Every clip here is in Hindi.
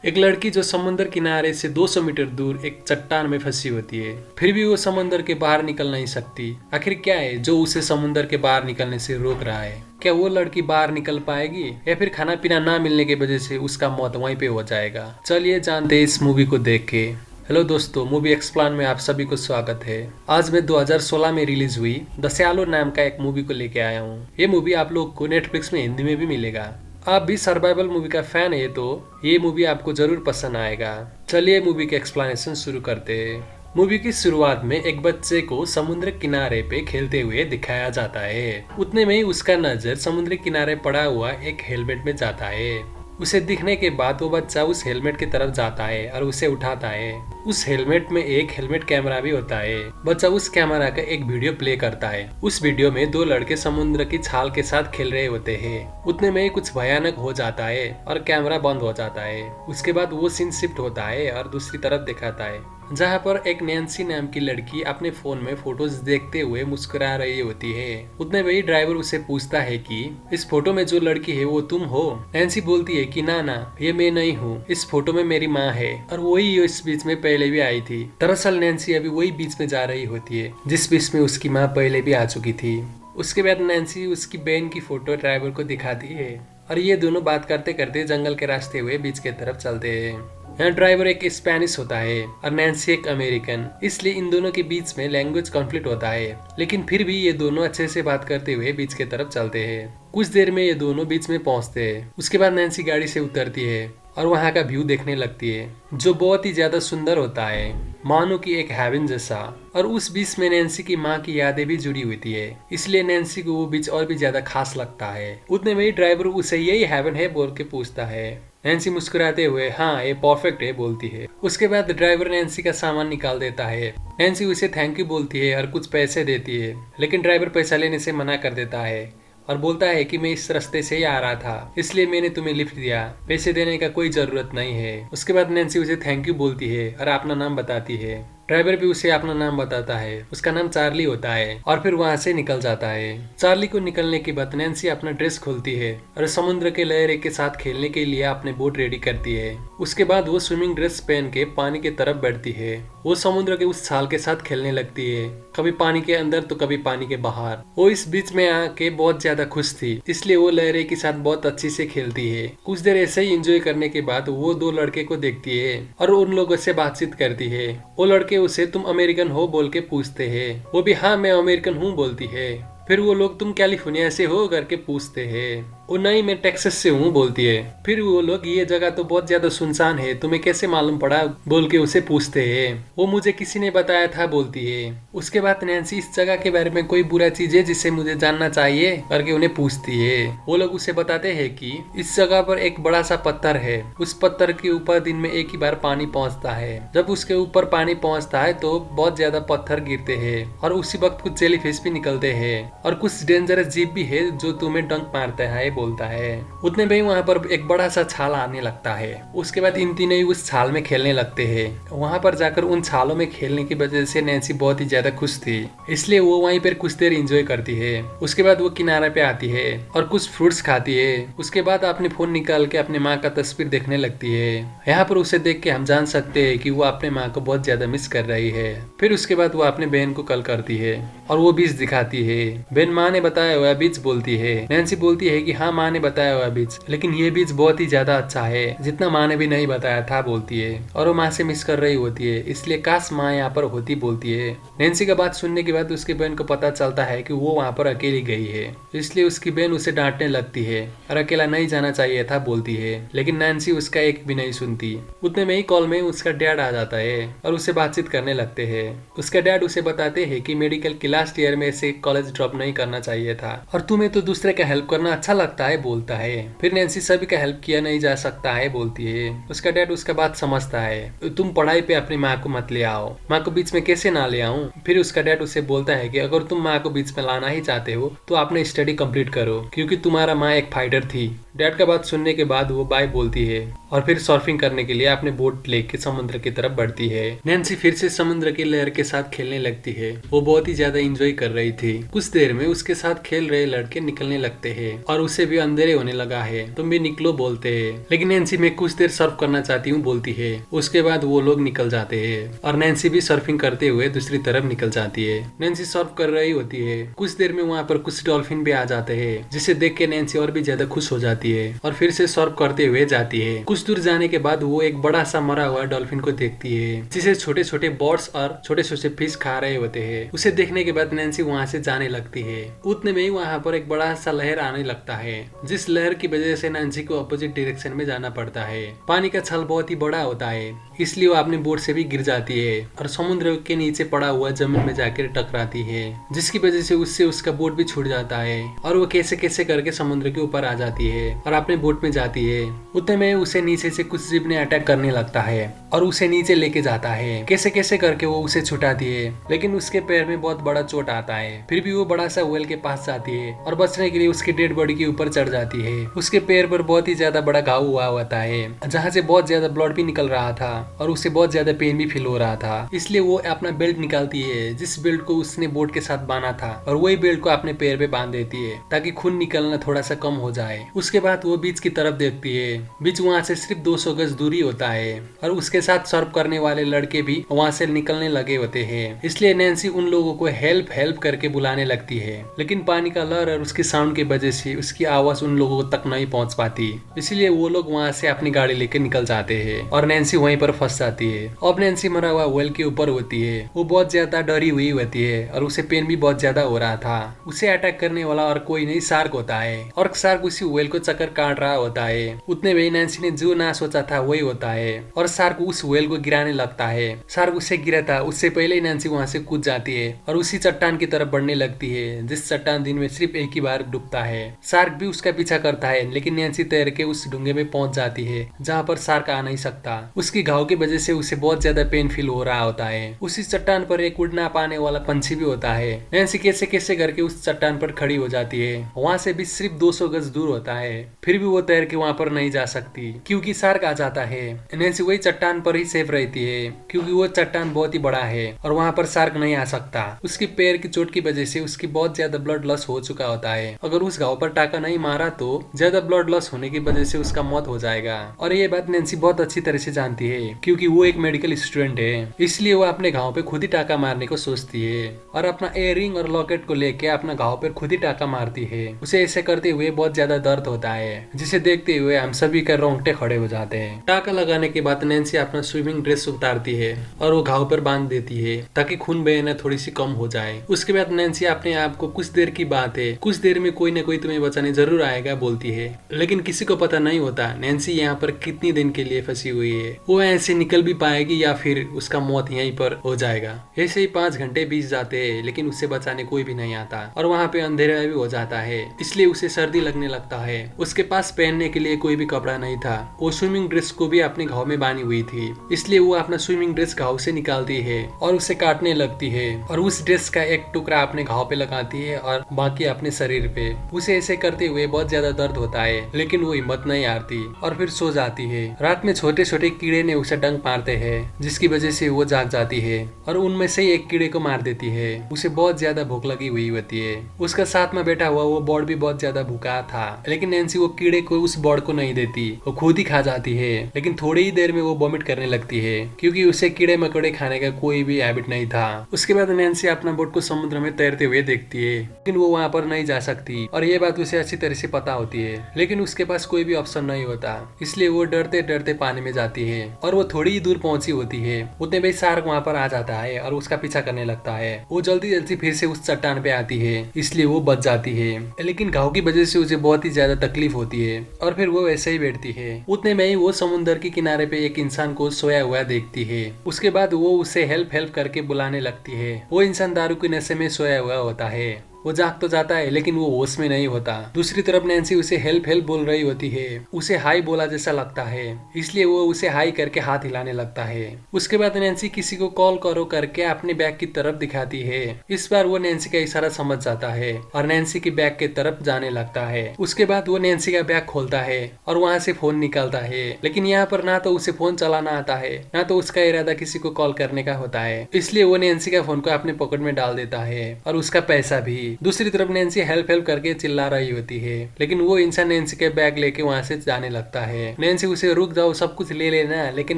एक लड़की जो समुद्र किनारे से 200 मीटर दूर एक चट्टान में फंसी होती है, फिर भी वो समुद्र के बाहर निकल नहीं सकती। आखिर क्या है जो उसे समुद्र के बाहर निकलने से रोक रहा है? क्या वो लड़की बाहर निकल पाएगी या फिर खाना पीना ना मिलने की वजह से उसका मौत वहीं पे हो जाएगा? चलिए जानते हैं इस मूवी को देख के। हेलो दोस्तों, मूवी एक्सप्लेन में आप सभी को स्वागत है। आज मैं 2016 में रिलीज हुई द शैलो नाम का एक मूवी को लेके आया हूँ। ये मूवी आप लोग को नेटफ्लिक्स में हिंदी में भी मिलेगा। आप भी सर्वाइवल मूवी का फैन है तो ये मूवी आपको जरूर पसंद आएगा। चलिए मूवी के एक्सप्लेनेशन शुरू करते हैं। मूवी की शुरुआत में एक बच्चे को समुद्र किनारे पे खेलते हुए दिखाया जाता है। उतने में ही उसका नजर समुद्र किनारे पड़ा हुआ एक हेलमेट में जाता है। उसे दिखने के बाद वो बच्चा उस हेलमेट की तरफ जाता है और उसे उठाता है। उस हेलमेट में एक हेलमेट कैमरा भी होता है। बच्चा उस कैमरा का एक वीडियो प्ले करता है। उस वीडियो में दो लड़के समुद्र की छाल के साथ खेल रहे होते हैं। उतने में ही कुछ भयानक हो जाता है और कैमरा बंद हो जाता है। उसके बाद वो सीन शिफ्ट होता है और दूसरी तरफ दिखाता है, जहाँ पर एक नैन्सी नाम की लड़की अपने फोन में फोटोज देखते हुए मुस्कुरा रही होती है। उतने में ही ड्राइवर उसे पूछता है कि इस फोटो में जो लड़की है वो तुम हो? नैन्सी बोलती है कि ना ना, ये मैं नहीं हूँ, इस फोटो में मेरी माँ है और वही इस बीच में पहले भी आई थी। दरअसल नैन्सी अभी वही बीच में जा रही होती है जिस बीच में उसकी माँ पहले भी आ चुकी थी। उसके बाद नैन्सी उसकी बहन की फोटो ड्राइवर को दिखाती है और ये दोनों बात करते करते जंगल के रास्ते हुए बीच की तरफ चलते हैं। यहाँ ड्राइवर एक स्पेनिश होता है और नैन्सी एक अमेरिकन, इसलिए इन दोनों के बीच में लैंग्वेज कॉन्फ्लिक्ट होता है। लेकिन फिर भी ये दोनों अच्छे से बात करते हुए बीच की तरफ चलते हैं। कुछ देर में ये दोनों बीच में पहुंचते हैं। उसके बाद नैन्सी गाड़ी से उतरती है और वहाँ का व्यू देखने लगती है जो बहुत ही ज्यादा सुंदर होता है, मानो कि एक हेवन जैसा। और उस बीच में नैन्सी की माँ की यादें भी जुड़ी होती है, इसलिए नैन्सी को वो बीच और भी ज्यादा खास लगता है। उतने में ही ड्राइवर उसे यही हेवन है बोल के पूछता है। नैन्सी मुस्कुराते हुए हाँ ये परफेक्ट है बोलती है। उसके बाद ड्राइवर नैन्सी का सामान निकाल देता है। नैन्सी उसे थैंक यू बोलती है और कुछ पैसे देती है, लेकिन ड्राइवर पैसा लेने से मना कर देता है और बोलता है कि मैं इस रास्ते से ही आ रहा था, इसलिए मैंने तुम्हें लिफ्ट दिया, पैसे देने का कोई जरूरत नहीं है। उसके बाद नैन्सी उसे थैंक यू बोलती है और अपना नाम बताती है। ड्राइवर भी उसे अपना नाम बताता है, उसका नाम चार्ली होता है और फिर वहाँ से निकल जाता है। चार्ली को निकलने के बाद नैन्सी अपना ड्रेस खोलती है और समुद्र के लहरे के साथ खेलने के लिए अपने बोट रेडी करती है। उसके बाद वो स्विमिंग ड्रेस पहन के पानी की तरफ बढ़ती है। वो समुद्र के उस छाल के साथ खेलने लगती है, कभी पानी के अंदर तो कभी पानी के बाहर। वो इस बीच में आके बहुत ज्यादा खुश थी, इसलिए वो लहरे के साथ बहुत अच्छी से खेलती है। कुछ देर ऐसे ही एंजॉय करने के बाद वो दो लड़के को देखती है और उन लोगों से बातचीत करती है। वो लड़के उसे तुम अमेरिकन हो बोल के पूछते हैं। वो भी हाँ मैं अमेरिकन हूँ बोलती है। फिर वो लोग तुम कैलिफोर्निया से हो करके पूछते हैं। वो नहीं मैं टेक्सास से हूँ बोलती है। फिर वो लोग ये जगह तो बहुत ज्यादा सुनसान है, तुम्हें कैसे मालूम पड़ा बोल के उसे पूछते हैं। वो मुझे किसी ने बताया था बोलती है। उसके बाद नैन्सी इस जगह के बारे में कोई बुरा चीज है जिसे मुझे जानना चाहिए करके उन्हें पूछती है। वो लोग उसे बताते हैं कि इस जगह पर एक बड़ा सा पत्थर है, उस पत्थर के ऊपर दिन में एक ही बार पानी पहुंचता है। जब उसके ऊपर पानी पहुंचता है तो बहुत ज्यादा पत्थर गिरते हैं और उसी वक्त कुछ जेलीफिश भी निकलते हैं और कुछ डेंजरस जीव भी है जो तुम्हें डंक मारता है बोलता है। उतने में वहाँ पर एक बड़ा सा छाल आने लगता है। उसके बाद इन तीनों ही उस छाल में खेलने लगते हैं। वहाँ पर जाकर उन छालों में खेलने की वजह से नैन्सी बहुत ही ज्यादा खुश थी, इसलिए वो वहीं पर कुछ देर एंजॉय करती है। उसके बाद वो किनारे पे आती है और कुछ फ्रूट्स खाती है। उसके बाद अपने फोन निकाल के अपनी माँ का तस्वीर देखने लगती है। यहाँ पर उसे देख के हम जान सकते हैं कि वो अपने माँ को बहुत ज्यादा मिस कर रही है। फिर उसके बाद वो अपने बहन को कॉल करती है और वो बीच दिखाती है। बहन माँ ने बताया हुआ बीच बोलती है। नैन्सी बोलती है कि हाँ माँ ने बताया हुआ बीच, लेकिन ये बीच बहुत ही ज्यादा अच्छा है जितना माँ ने भी नहीं बताया था बोलती है। और वो माँ से मिस कर रही होती है, इसलिए काश माँ यहाँ पर होती बोलती है। नैन्सी का बात सुनने के बाद उसकी बहन को पता चलता है कि वो वहाँ पर अकेली गई है, इसलिए उसकी बहन उसे डांटने लगती है और अकेला नहीं जाना चाहिए था बोलती है। लेकिन नैन्सी उसका एक भी नहीं सुनती। उतने में ही कॉल में उसका डैड आ जाता है और उससे बातचीत करने लगते हैं। उसका डैड उसे बताते हैं कि मेडिकल के लास्ट ईयर में से कॉलेज ड्रॉप नहीं करना चाहिए था और तुम्हें तो दूसरे का हेल्प करना अच्छा लगता है बोलता है। फिर नैन्सी सभी का हेल्प किया नहीं जा सकता है बोलती है। उसका डैड उसका बात समझता है, तुम पढ़ाई पे अपनी माँ को मत ले आओ, माँ को बीच में कैसे ना ले आऊं। फिर उसका डैड उसे बोलता है कि अगर तुम माँ को बीच में लाना ही चाहते हो तो अपने स्टडी कंप्लीट करो, क्योंकि तुम्हारा माँ एक फाइटर थी। डैड का बात सुनने के बाद वो बाय बोलती है और फिर सर्फिंग करने के लिए अपने बोट लेके समुद्र की तरफ बढ़ती है। नैन्सी फिर से समुद्र की लहर के साथ खेलने लगती है। वो बहुत ही ज्यादा एंजॉय कर रही थी। कुछ देर में उसके साथ खेल रहे लड़के निकलने लगते हैं और उसे भी अंधेरे होने लगा है, तुम भी निकलो बोलते हैं। लेकिन नैन्सी मैं कुछ देर सर्फ करना चाहती हूँ बोलती है। उसके बाद वो लोग निकल जाते हैं और नैन्सी भी सर्फिंग करते हुए दूसरी तरफ निकल जाती है। नैन्सी सर्फ कर रही होती है। कुछ देर में वहाँ पर कुछ डॉल्फिन भी आ जाते हैं, जिसे देख के नैन्सी और भी ज्यादा खुश हो जाती है और फिर से सर्फ करते हुए जाती है। कुछ दूर जाने के बाद वो एक बड़ा सा मरा हुआ डॉल्फिन को देखती है, जिसे छोटे छोटे बर्ड्स और छोटे छोटे फिश खा रहे होते हैं। उसे देखने के बाद नैन्सी वहाँ से जाने लगती है। उतने में ही वहाँ पर एक बड़ा सा लहर आने लगता है, जिस लहर की वजह से नैन्सी को अपोजिट डायरेक्शन में जाना पड़ता है। पानी का छल बहुत ही बड़ा होता है, इसलिए वो अपने बोट से भी गिर जाती है और समुद्र के नीचे पड़ा हुआ जमीन में जाकर टकराती है, जिसकी वजह से उससे उसका बोट भी छूट जाता है और वो कैसे कैसे करके समुद्र के ऊपर आ जाती है और अपने बोट में जाती है। उतने में उसे नीचे से कुछ जीव ने अटैक करने लगता है और उसे नीचे लेके जाता है। कैसे कैसे करके वो उसे छुटाती है, लेकिन उसके पैर में बहुत बड़ा चोट आता है। फिर भी वो बड़ा सा व्हेल के पास जाती है और बचने के लिए उसकी डेड बॉडी के ऊपर चढ़ जाती है। उसके पैर पर बहुत ही ज्यादा बड़ा घाव हुआ होता है, जहाँ से बहुत ज्यादा ब्लड भी निकल रहा था और उसे बहुत ज्यादा पेन भी फील हो रहा था। इसलिए वो अपना बेल्ट निकालती है, जिस बेल्ट को उसने बोट के साथ बांधा था, और वही बेल्ट को अपने पैर पे बांध देती है ताकि खून निकलना थोड़ा सा कम हो जाए। उसके बाद वो बीच की तरफ देखती है। बीच वहाँ से सिर्फ 200 गज दूरी होता है और उसके साथ सर्व करने वाले लड़के भी वहाँ से निकलने लगे होते हैं। इसलिए नैन्सी उन लोगों को हेल्प हेल्प करके बुलाने लगती है, लेकिन पानी का लहर और उसकी साउंड की वजह से उसकी आवाज उन लोगों तक नहीं पहुँच पाती। इसलिए वो लोग वहाँ से अपनी गाड़ी लेके निकल जाते हैं और नैन्सी वहीं पर फंस जाती है। अब नैन्सी मरा हुआ व्हेल के ऊपर होती है। वो बहुत ज्यादा डरी हुई होती है और उसे पेन भी बहुत ज्यादा हो रहा था। उसे अटैक करने वाला और कोई नहीं शार्क होता है और शार्क उसी व्हेल को चक्कर काट रहा होता है। उतने में नैन्सी ने जो ना सोचा था वही होता है और शार्क उस व्हेल को गिराने लगता है। शार्क उसे गिरा था उससे पहले ही नैन्सी वहाँ से कूद जाती है और उसी चट्टान की तरफ बढ़ने लगती है, जिस चट्टान दिन में सिर्फ एक ही बार डूबता है। शार्क भी उसका पीछा करता है, लेकिन नैन्सी तैर के उस डूंगे में पहुंच जाती है जहाँ पर शार्क आ नहीं सकता। उसकी घाव की वजह से उसे बहुत ज्यादा पेन फील हो रहा होता है। उसी चट्टान पर एक उड़ ना पाने वाला पंछी भी होता है। नैन्सी कैसे कैसे करके उस चट्टान पर खड़ी हो जाती है। वहाँ से भी सिर्फ 200 गज दूर होता है, फिर भी वो तैर के वहाँ पर नहीं जा सकती क्योंकि शार्क आ जाता है। नैन्सी वही चट्टान पर ही सेफ रहती है क्योंकि वो चट्टान बहुत ही बड़ा है और वहाँ पर शार्क नहीं आ सकता। उसकी पैर की चोट की वजह से उसकी बहुत ज्यादा ब्लड लॉस हो चुका होता है। अगर उस घाव पर टाका नहीं मारा तो ज्यादा ब्लड लॉस होने की वजह से उसका मौत हो जाएगा। और ये बात नैन्सी बहुत अच्छी तरह से जानती है क्योंकि वो एक मेडिकल स्टूडेंट है। इसलिए वो अपने घाव पे खुद ही टाका मारने को सोचती है और अपना इयररिंग और लॉकेट को लेके अपना घाव पर खुद ही टाका मारती है। उसे ऐसे करते हुए बहुत ज्यादा दर्द होता है, जिसे देखते हुए हम सभी के रोंगटे खड़े हो जाते हैं। टाका लगाने के बाद नैन्सी अपना स्विमिंग ड्रेस उतारती है और वो घाव पर बांध देती है ताकि खून बहना थोड़ी सी कम हो जाए। उसके बाद नैन्सी अपने आप को कुछ देर की बात है, कुछ देर में कोई ना कोई तुम्हें बचाने जरूर आएगा बोलती है, लेकिन किसी को पता नहीं होता नैन्सी यहाँ पर कितनी दिन के लिए फंसी हुई है। वो ऐसे निकल भी पाएगी या फिर उसका मौत यहीं पर हो जाएगा। ऐसे ही 5 घंटे बीत जाते हैं, लेकिन उससे बचाने कोई भी नहीं आता और वहाँ पे अंधेरा भी हो जाता है। इसलिए उसे सर्दी लगने लगता है। उसके पास पहनने के लिए कोई भी कपड़ा नहीं था। वो स्विमिंग ड्रेस को भी अपने घाव में बांधी हुई थी, इसलिए वो अपना स्विमिंग ड्रेस घाव से निकालती है और उसे काटने लगती है और उस ड्रेस का एक टुकड़ा अपने घाव पे लगाती है और बाकी अपने शरीर पे। उसे ऐसे करते हुए बहुत ज्यादा दर्द होता है, लेकिन वो हिम्मत नहीं हारती और फिर सो जाती है। रात में छोटे छोटे कीड़े ने उसे डंक मारते हैं, जिसकी वजह से वो जाग जाती है और उनमें से एक कीड़े को मार देती है। उसे बहुत ज्यादा भूख लगी हुई होती है। उसका साथ में बैठा हुआ वो बर्ड भी बहुत ज्यादा भूखा था, लेकिन नैन्सी वो कीड़े को उस बर्ड को नहीं देती, वो खुद ही खा जाती है। लेकिन थोड़ी ही देर में वो वॉमिट करने लगती है क्योंकि उसे कीड़े मकोड़े खाने का कोई भी हैबिट नहीं था। उसके बाद नैन्सी अपना बोट को समुद्र में तैरते हुए देखती है, लेकिन वो वहाँ पर नहीं जा सकती और ये बात उसे अच्छी तरह से पता होती है, लेकिन उसके पास कोई भी ऑप्शन नहीं होता। इसलिए वो डरते डरते पानी में जाती है और वो थोड़ी ही दूर पहुंची होती है। उतने में शार्क वहाँ पर आ जाता है और उसका पीछा करने लगता है। वो जल्दी जल्दी फिर से उस चट्टान पे आती है, इसलिए वो बच जाती है, लेकिन घाव की वजह से उसे बहुत ही ज्यादा तकलीफ होती है और फिर वो वैसे ही बैठती है। उतने में ही वो समुद्र के किनारे पे एक इंसान को सोया हुआ देखती है। उसके बाद वो उसे हेल्प हेल्प करके बुलाने लगती है। वो इंसान दारू के नशे में सोया हुआ होता है। वो जाग तो जाता है, लेकिन वो होश में नहीं होता। दूसरी तरफ नैन्सी उसे हेल्प हेल्प बोल रही होती है। उसे हाई बोला जैसा लगता है, इसलिए वो उसे हाई करके हाथ हिलाने लगता है। उसके बाद नैन्सी किसी को कॉल करो करके अपने बैग की तरफ दिखाती है। इस बार वो नैन्सी का इशारा समझ जाता है और नैन्सी की बैग की तरफ जाने लगता है। उसके बाद वो नैन्सी का बैग खोलता है और वहाँ से फोन निकालता है, लेकिन यहाँ पर ना तो उसे फोन चलाना आता है, ना तो उसका इरादा किसी को कॉल करने का होता है। इसलिए वो नैन्सी का फोन को अपने पॉकेट में डाल देता है और उसका पैसा भी। दूसरी तरफ नैन्सी हेल्प हेल्प करके चिल्ला रही होती है, लेकिन वो इंसान नैन्सी के बैग लेके वहाँ से जाने लगता है। नैन्सी उसे रुक जाओ, सब कुछ ले लेना, लेकिन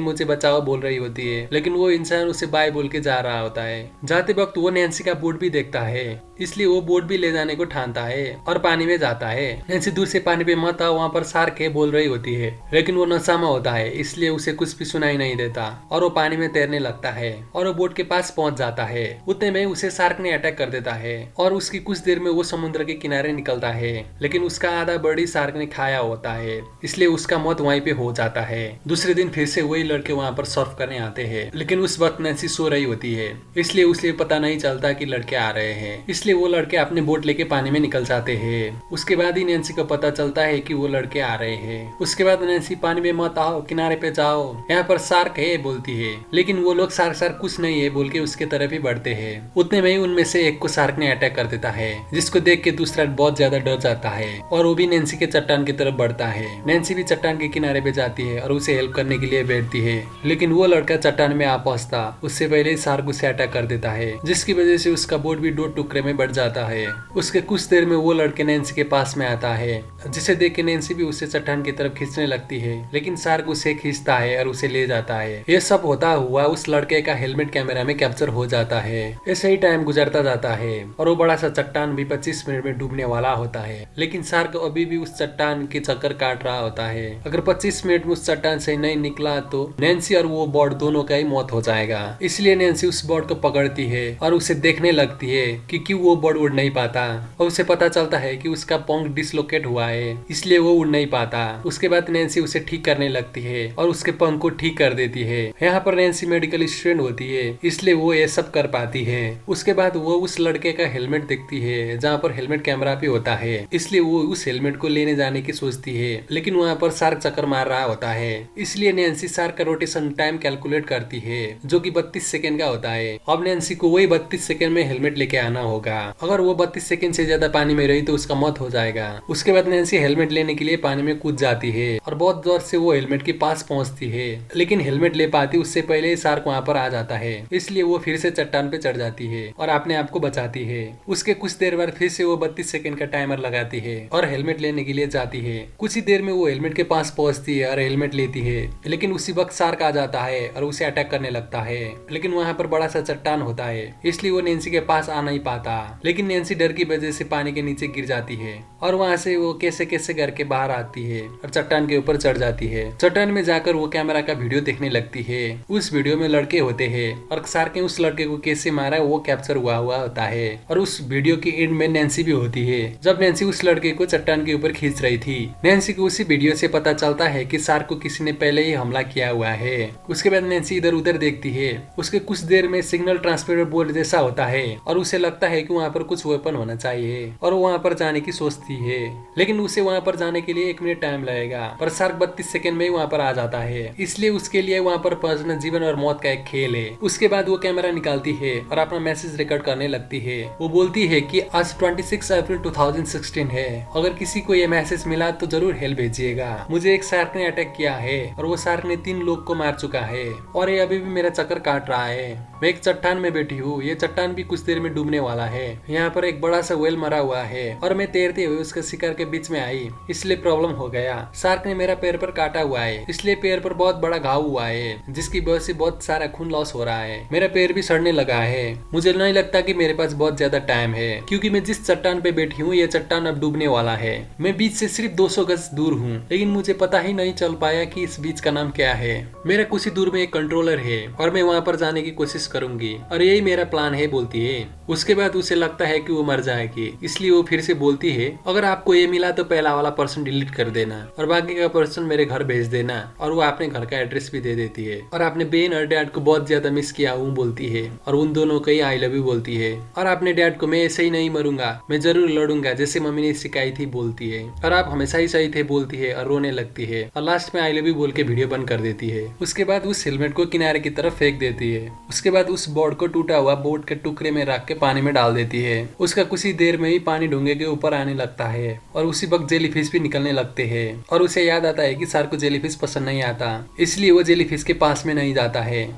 मुझे बचाओ बोल रही होती है, लेकिन वो इंसान उसे बाय बोल के जा रहा होता है। जाते वक्त वो नैन्सी का बोट भी देखता है, इसलिए वो बोट भी ले जाने को ठानता है और पानी में जाता है। नैन्सी दूर से पानी पे मत आओ, वहाँ पर शार्क है बोल रही होती है, लेकिन वो नशा में होता है, इसलिए उसे कुछ भी सुनाई नहीं देता और वो पानी में तैरने लगता है और वो बोट के पास पहुंच जाता है। उतने में उसे शार्क ने अटैक कर देता है और उसकी कुछ देर में वो समुद्र के किनारे निकलता है, लेकिन उसका आधा बॉडी शार्क ने खाया होता है, इसलिए उसका मौत वहीं पे हो जाता है। दूसरे दिन फिर से वही लड़के वहाँ पर सर्फ करने आते हैं, लेकिन उस वक्त नैन्सी सो रही होती है, इसलिए उसे पता नहीं चलता कि लड़के आ रहे हैं, इसलिए वो लड़के अपने बोट लेके पानी में निकल जाते हैं। उसके बाद ही नैन्सी को पता चलता है कि वो लड़के आ रहे हैं। उसके बाद नैन्सी पानी में मत आओ, किनारे पे जाओ, यहाँ पर शार्क है बोलती है, लेकिन वो लोग शार्क शार्क कुछ नहीं है बोल के उसके तरफ ही बढ़ते हैं। उतने में ही उनमें से एक को शार्क ने अटैक कर देता है, जिसको देख के दूसरा बहुत ज्यादा डर जाता है और वो भी नैन्सी के चट्टान की तरफ बढ़ता है। नैन्सी भी चट्टान के किनारे पे जाती है और उसे हेल्प करने के लिए बैठती है, लेकिन वो लड़का चट्टान में आ पहुंचता उससे पहले ही शार्क उसे अटैक कर देता है, जिसकी वजह से उसका बोट भी 2 टुकड़े में बढ़ जाता है। उसके कुछ देर में वो लड़के नैन्सी के पास में आता है, जिसे देख के नैन्सी भी उसे चट्टान की तरफ खींचने लगती है, लेकिन शार्क उसे खींचता है और उसे ले जाता है। ये सब होता हुआ उस लड़के का हेलमेट कैमरा में कैप्चर हो जाता है। ऐसे ही टाइम गुजरता जाता है और वो बड़ा सा चट्टान भी 25 मिनट में डूबने वाला होता है, लेकिन शार्क अभी भी उस चट्टान के चक्कर काट रहा होता है। अगर 25 मिनट में उस चट्टान से नहीं निकला तो नैन्सी और वो बॉर्ड दोनों का ही मौत हो जाएगा। इसलिए नैन्सी उस बॉर्ड को पकड़ती है और उसे देखने लगती है कि क्यों वो बॉर्ड उड़ नहीं पाता, और उसे पता चलता है कि उसका पंख डिसलोकेट हुआ है, इसलिए वो उड़ नहीं पाता। उसके बाद नैन्सी उसे ठीक करने लगती है और उसके पंख को ठीक कर देती है। यहाँ पर नैन्सी मेडिकल स्टूडेंट होती है, इसलिए वो ये सब कर पाती है। उसके बाद वो उस लड़के का हेलमेट देखती है, जहाँ पर हेलमेट कैमरा भी होता है, इसलिए वो उस हेलमेट को लेने जाने की सोचती है, लेकिन वहाँ पर शार्क चक्कर मार रहा होता है। इसलिए नैन्सी शार्क का रोटेशन टाइम कैलकुलेट करती है, जो कि 32 सेकंड का होता है। अब नैन्सी को वही 32 सेकंड में हेलमेट लेके आना होगा। अगर वो 32 सेकंड से ज्यादा पानी में रही तो उसका मौत हो जाएगा। उसके बाद नैन्सी हेलमेट लेने के लिए पानी में कूद जाती है और बहुत जोर से वो हेलमेट के पास पहुंचती है, लेकिन हेलमेट ले पाती उससे पहले ही शार्क वहाँ पर आ जाता है, इसलिए वो फिर से चट्टान पे चढ़ जाती है और अपने आप को बचाती है। उसके कुछ देर बाद फिर से वो 32 सेकंड का टाइमर लगाती है और हेलमेट लेने के लिए जाती है। कुछ ही देर में वो हेलमेट के पास पहुंचती है और हेलमेट लेती है, लेकिन उसी वक्त शार्क आ जाता है और उसे अटैक करने लगता है, लेकिन वहाँ पर बड़ा सा चट्टान होता है, इसलिए वो नैन्सी के पास आ नहीं पाता। लेकिन नैन्सी डर की वजह से पानी के नीचे गिर जाती है और वहाँ से वो कैसे कैसे करके बाहर आती है और चट्टान के ऊपर चढ़ जाती है। चट्टान में जाकर वो कैमरा का वीडियो देखने लगती है। उस वीडियो में लड़के होते हैं और शार्क ने उस लड़के को कैसे मारा वो कैप्चर हुआ होता है, और उस वीडियो के एंड में नैन्सी भी होती है, जब नैन्सी उस लड़के को चट्टान के ऊपर खींच रही थी। नैन्सी को उसी वीडियो से पता चलता है कि शार्क को किसी ने पहले ही हमला किया हुआ है। उसके बाद नैन्सी इधर उधर देखती है। उसके कुछ देर में सिग्नल ट्रांसमीटर बोर्ड जैसा होता है और उसे लगता है कि वहाँ पर कुछ वेपन होना चाहिए और वो वहाँ पर जाने की सोचती है, लेकिन उसे वहाँ पर जाने के लिए 1 मिनट टाइम लगेगा, पर शार्क 32 सेकंड में ही वहाँ पर आ जाता है, इसलिए उसके लिए वहाँ पर पहुंचना जीवन और मौत का एक खेल है। उसके बाद वो कैमरा निकालती है और अपना मैसेज रिकॉर्ड करने लगती है। वो बोलती है कि आज 26 अप्रैल 2016 है, अगर किसी को ये मैसेज मिला तो जरूर हेल्प भेजिएगा। मुझे एक शार्क ने अटैक किया है और वो शार्क ने 3 लोग को मार चुका है और ये अभी भी मेरा चक्कर काट रहा है। मैं एक चट्टान में बैठी हूँ, ये चट्टान भी कुछ देर में डूबने वाला है। यहाँ पर एक बड़ा सा व्हेल मरा हुआ है और मैं तैरते हुए उसके शिकार के बीच में आई, इसलिए प्रॉब्लम हो गया। शार्क ने मेरा पैर पर काटा हुआ है, इसलिए पैर पर बहुत बड़ा घाव हुआ है, जिसकी वजह से बहुत सारा खून लॉस हो रहा है। मेरा पैर भी सड़ने लगा है। मुझे नहीं लगता कि मेरे पास बहुत ज्यादा टाइम है, क्योंकि मैं जिस चट्टान पे बैठी हूँ ये चट्टान अब डूबने वाला है। मैं बीच से सिर्फ 200 गज दूर हूँ, लेकिन मुझे पता ही नहीं चल पाया कि इस बीच का नाम क्या है। मेरा कुछ ही दूर में एक कंट्रोलर है और मैं वहाँ पर जाने की कोशिश करूंगी और यही मेरा प्लान है, बोलती है। उसके बाद उसे लगता है कि वो मर जाएगी, इसलिए वो फिर से बोलती है, अगर आपको ये मिला तो पहला वाला पर्सन डिलीट कर देना और बाकी का पर्सन मेरे घर भेज देना। और वो अपने घर का एड्रेस भी दे देती है और अपने बहन और डैड को बहुत ज्यादा मिस किया हूँ बोलती है और उन दोनों को ही आई लव यू बोलती है। और अपने डैड को मैं ऐसे ही नहीं मरूंगा, मैं जरूर लड़ूंगा जैसे मम्मी ने सिखाई थी बोलती है। और आप हमेशा ही सही थे बोलती है और रोने लगती है और लास्ट में आई लव यू बोल के वीडियो बंद कर देती है। उसके बाद उस हेलमेट को किनारे की तरफ फेंक देती है। उसके बाद उस बोर्ड को टूटा हुआ बोर्ड के टुकड़े में रख के पानी में डाल देती है। उसका कुछ ही देर में ही पानी डूंगे के ऊपर आने लगता है और उसी वक्त जेलीफिश भी निकलने लगते हैं और उसे याद आता है कि शार्क को जेलीफिश पसंद नहीं आता, इसलिए वो जेलीफिश के पास में नहीं जाता है।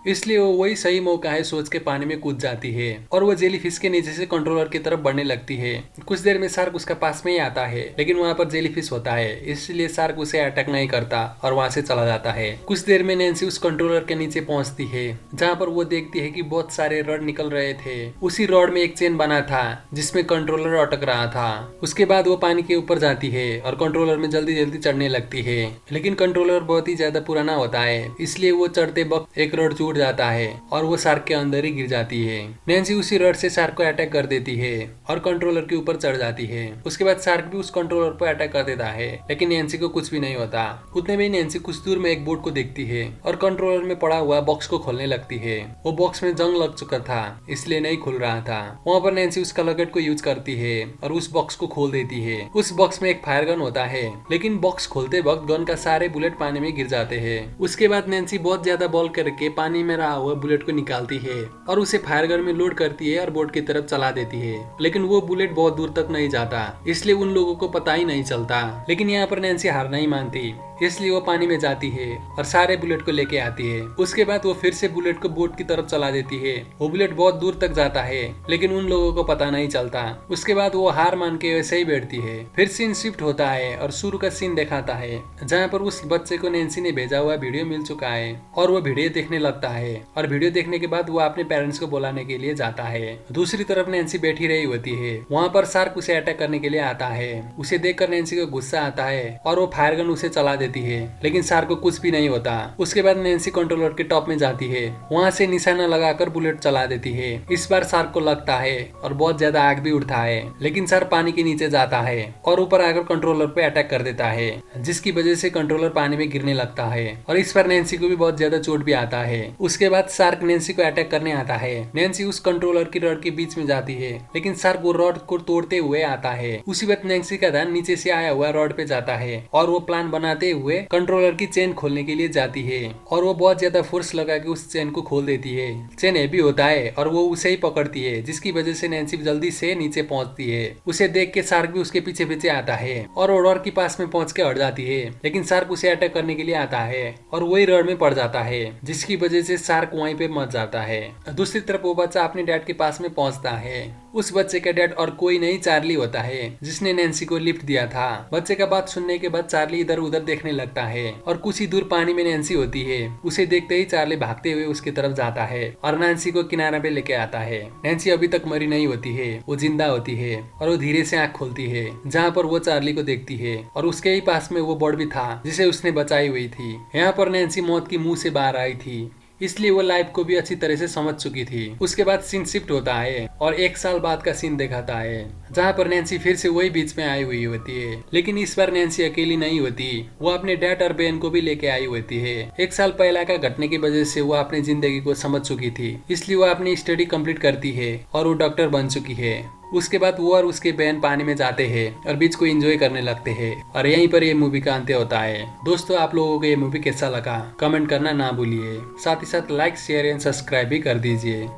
इसलिए वो वही सही मौका है सोच के पानी में कूद जाती है और वो जेलीफिश के नीचे से कंट्रोलर की तरफ बढ़ने लगती है। कुछ देर में शार्क उसका पास में ही आता है, लेकिन वहाँ पर जेलीफिश होता है, इसलिए शार्क उसे अटैक नहीं करता और वहाँ से चला जाता है। कुछ देर में नैन्सी उस कंट्रोलर के नीचे पहुंचती है, जहाँ पर वो देखती है कि बहुत सारे रॉड निकल रहे थे। उसी रॉड में एक चेन बना था जिसमें कंट्रोलर अटक रहा था। उसके बाद वो पानी के ऊपर जाती है और कंट्रोलर में जल्दी जल्दी चढ़ने लगती है, लेकिन कंट्रोलर बहुत ही ज्यादा पुराना होता है, इसलिए वो चढ़ते वक्त एक रॉड टूट जाता है और वो शार्क के अंदर ही गिर जाती है। नैन्सी उसी रॉड से शार्क को अटैक कर देती है और कंट्रोलर के ऊपर चढ़ जाती है। उसके बाद शार्क भी उस कंट्रोलर पर अटैक कर देता है, लेकिन नैन्सी को कुछ भी नहीं होता। उतने में नैन्सी कुछ दूर में एक बोट को देखती है और कंट्रोलर में पड़ा हुआ बॉक्स को खोलने लगती है। वो बॉक्स में जंग लग चुका था, इसलिए नहीं खुल रहा था। वहाँ पर नैन्सी उस कलगेट को यूज करती है और उस बॉक्स को खोल देती है। उस बॉक्स में एक फायर गन होता है, लेकिन बॉक्स खोलते वक्त गन का सारे बुलेट पानी में गिर जाते हैं। उसके बाद नैन्सी बहुत ज्यादा बॉल करके पानी में रहा हुआ बुलेट को निकालती है और उसे फायर गन में लोड करती है और बोट की तरफ चला देती है, लेकिन वो बुलेट बहुत दूर तक नहीं जाता, इसलिए उन लोगों को पता ही नहीं चलता। लेकिन यहाँ पर नैन्सी हार नहीं मानती, इसलिए वो पानी में जाती है और सारे बुलेट को लेके आती है। उसके बाद वो फिर से बुलेट को बोट की तरफ चला देती है। वो बुलेट बहुत दूर तक जाता है, लेकिन उन लोगों को पता नहीं चलता। उसके बाद वो हार मान के वैसे ही बैठती है। फिर सीन शिफ्ट होता है और शुरू का सीन दिखाता है, जहाँ पर उस बच्चे को नैन्सी ने भेजा हुआ वीडियो मिल चुका है और वो वीडियो देखने लगता है और वीडियो देखने के बाद वो अपने पेरेंट्स को बुलाने के लिए जाता है। दूसरी तरफ नैन्सी बैठी रही होती है। वहाँ पर शार्क उसे अटैक करने के लिए आता है। उसे देखकर नैन्सी को गुस्सा आता है और वो फायर गन उसे चला देती है, लेकिन शार्क को कुछ भी नहीं होता। उसके बाद नैन्सी कंट्रोलर के टॉप में जाती है, वहाँ से निशाना लगाकर बुलेट चला देती है। इस बार शार्क को लगता है और बहुत ज्यादा आग भी उठता है, लेकिन शार्क पानी के नीचे जाता है और ऊपर आकर कंट्रोलर पे अटैक कर देता है, जिसकी वजह से कंट्रोलर पानी में गिरने लगता है और इस पर नैन्सी को भी बहुत ज्यादा चोट भी आता है। उसके बाद शार्क नैन्सी को अटैक करने आता है। नैन्सी उस कंट्रोलर की रॉड के बीच में जाती है, लेकिन शार्क वो रॉड को तोड़ते हुए आता है। उसी वक्त नैन्सी का ध्यान नीचे से आया हुआ रॉड पे जाता है और वो प्लान बनाते हुए कंट्रोलर की चेन खोलने के लिए जाती है और वो बहुत ज्यादा फोर्स लगा के उस चेन को खोल देती है। चेन हैवी होता है और वो उसे ही पकड़ती है, जिसकी वजह से नैन्सी जल्दी से नीचे पहुंचती है। उसे देख के शार्क भी उसके पीछे पीछे आता है और वो रॉड के पास में पहुंच के अड़ जाती है, लेकिन शार्क उसे अटैक करने के लिए आता है और वही रॉड में पड़ जाता है, जिसकी वजह से शार्क वहीं पे मर जाता है। दूसरी तरफ वो बच्चा अपने डैड के पास में पहुंचता है। उस बच्चे का डैड और कोई नहीं चार्ली होता है, जिसने नैन्सी को लिफ्ट दिया था। बच्चे का बात सुनने के बाद चार्ली इधर उधर देखने लगता है और कुछ ही दूर पानी में नैन्सी होती है। उसे देखते ही चार्ली भागते हुए उसकी तरफ जाता है और नैन्सी को किनारे पे लेके आता है। नैन्सी अभी तक मरी नहीं होती है, वो जिंदा होती है और वो धीरे से आँख खोलती है, जहाँ पर वो चार्ली को देखती है और उसके ही पास में वो बर्ड भी था जिसे उसने बचाई हुई थी। यहाँ पर नैन्सी मौत की मुंह से बाहर आई थी, इसलिए वो लाइफ को भी अच्छी तरह से समझ चुकी थी। उसके बाद सीन शिफ्ट होता है और 1 साल बाद का सीन दिखाता है, जहाँ पर नैन्सी फिर से वही बीच में आई हुई होती है, लेकिन इस बार नैन्सी अकेली नहीं होती, वो अपने डैड और बहन को भी लेके आई होती है। 1 साल पहले का घटने की वजह से वो अपनी जिंदगी को समझ चुकी थी, इसलिए वो अपनी स्टडी कंप्लीट करती है और वो डॉक्टर बन चुकी है। उसके बाद वो और उसके बहन पानी में जाते हैं और बीच को एंजॉय करने लगते हैं और यहीं पर ये मूवी का अंत्य होता है। दोस्तों, आप लोगों को ये मूवी कैसा लगा कमेंट करना ना भूलिए। साथ ही साथ लाइक शेयर एंड सब्सक्राइब भी कर दीजिए।